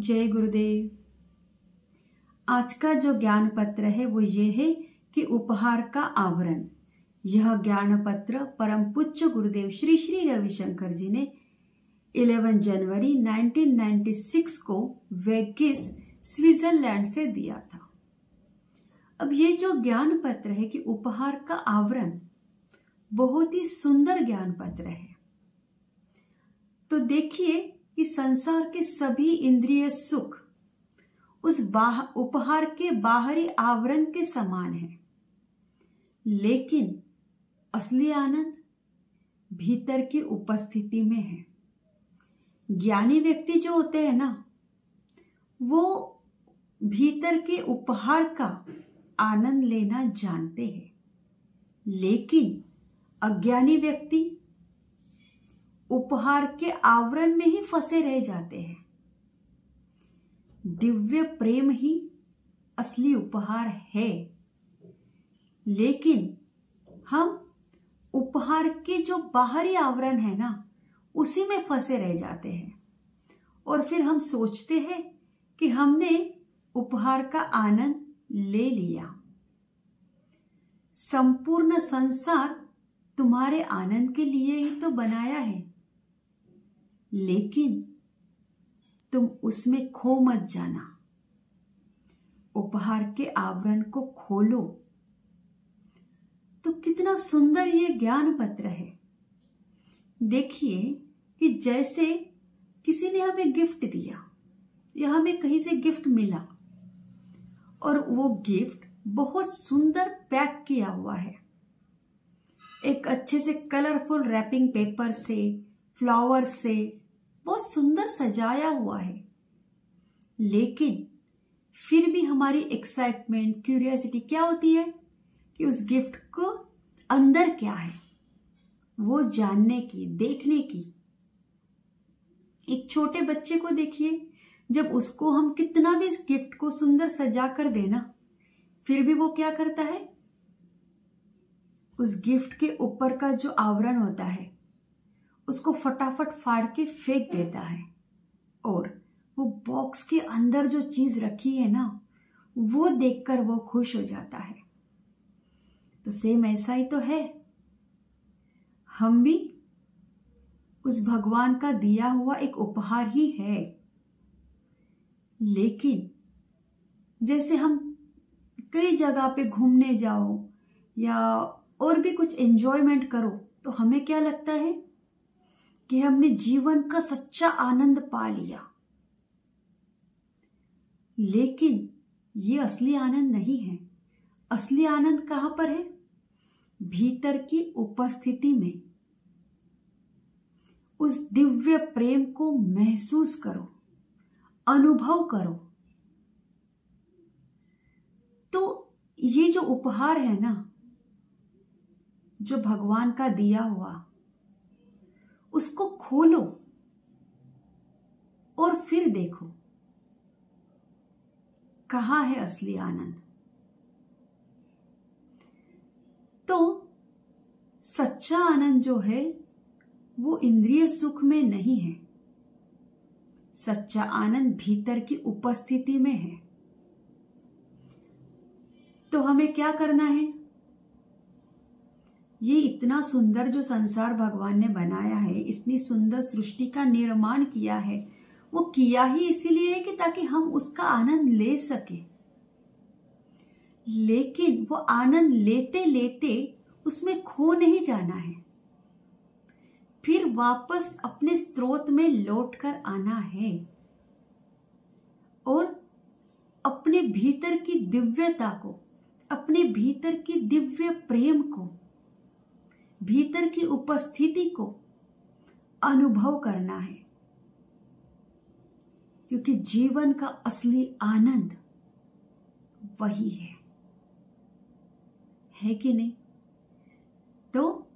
जय गुरुदेव। आज का जो ज्ञान पत्र है वो ये है कि उपहार का आवरण। यह ज्ञान पत्र परम पूज्य गुरुदेव श्री श्री रविशंकर जी ने 11 जनवरी 1996 को वेगिस स्विट्जरलैंड से दिया था। अब ये जो ज्ञान पत्र है कि उपहार का आवरण, बहुत ही सुंदर ज्ञान पत्र है। तो देखिए कि संसार के सभी इंद्रिय सुख उस उपहार के बाहरी आवरण के समान है, लेकिन असली आनंद भीतर की उपस्थिति में है। ज्ञानी व्यक्ति जो होते हैं ना, वो भीतर के उपहार का आनंद लेना जानते हैं, लेकिन अज्ञानी व्यक्ति उपहार के आवरण में ही फंसे रह जाते हैं। दिव्य प्रेम ही असली उपहार है, लेकिन हम उपहार के जो बाहरी आवरण है ना, उसी में फंसे रह जाते हैं और फिर हम सोचते हैं कि हमने उपहार का आनंद ले लिया। संपूर्ण संसार तुम्हारे आनंद के लिए ही तो बनाया है, लेकिन तुम उसमें खो मत जाना। उपहार के आवरण को खोलो। तो कितना सुंदर ये ज्ञान पत्र है। देखिए कि जैसे किसी ने हमें गिफ्ट दिया या हमें कहीं से गिफ्ट मिला और वो गिफ्ट बहुत सुंदर पैक किया हुआ है, एक अच्छे से कलरफुल रैपिंग पेपर से, फ्लावर से बहुत सुंदर सजाया हुआ है, लेकिन फिर भी हमारी एक्साइटमेंट, क्यूरियोसिटी क्या होती है कि उस गिफ्ट को अंदर क्या है वो जानने की, देखने की। एक छोटे बच्चे को देखिए, जब उसको हम कितना भी इस गिफ्ट को सुंदर सजा कर देना, फिर भी वो क्या करता है, उस गिफ्ट के ऊपर का जो आवरण होता है उसको फटाफट फाड़ के फेंक देता है और वो बॉक्स के अंदर जो चीज रखी है ना, वो देखकर वो खुश हो जाता है। तो सेम ऐसा ही तो है, हम भी उस भगवान का दिया हुआ एक उपहार ही है। लेकिन जैसे हम कई जगह पे घूमने जाओ या और भी कुछ एंजॉयमेंट करो, तो हमें क्या लगता है कि हमने जीवन का सच्चा आनंद पा लिया, लेकिन ये असली आनंद नहीं है। असली आनंद कहां पर है? भीतर की उपस्थिति में। उस दिव्य प्रेम को महसूस करो, अनुभव करो। तो ये जो उपहार है ना, जो भगवान का दिया हुआ, उसको खोलो और फिर देखो कहां है असली आनंद। तो सच्चा आनंद जो है वो इंद्रिय सुख में नहीं है। सच्चा आनंद भीतर की उपस्थिति में है। तो हमें क्या करना है? ये इतना सुंदर जो संसार भगवान ने बनाया है, इतनी सुंदर सृष्टि का निर्माण किया है, वो किया ही इसीलिए है कि ताकि हम उसका आनंद ले सके। लेकिन वो आनंद लेते लेते उसमें खो नहीं जाना है, फिर वापस अपने स्रोत में लौटकर आना है और अपने भीतर की दिव्यता को, अपने भीतर की दिव्य प्रेम को, भीतर की उपस्थिति को अनुभव करना है। क्योंकि जीवन का असली आनंद वही है कि नहीं? तो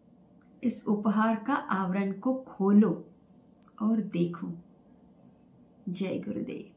इस उपहार का आवरण को खोलो और देखो। जय गुरुदेव।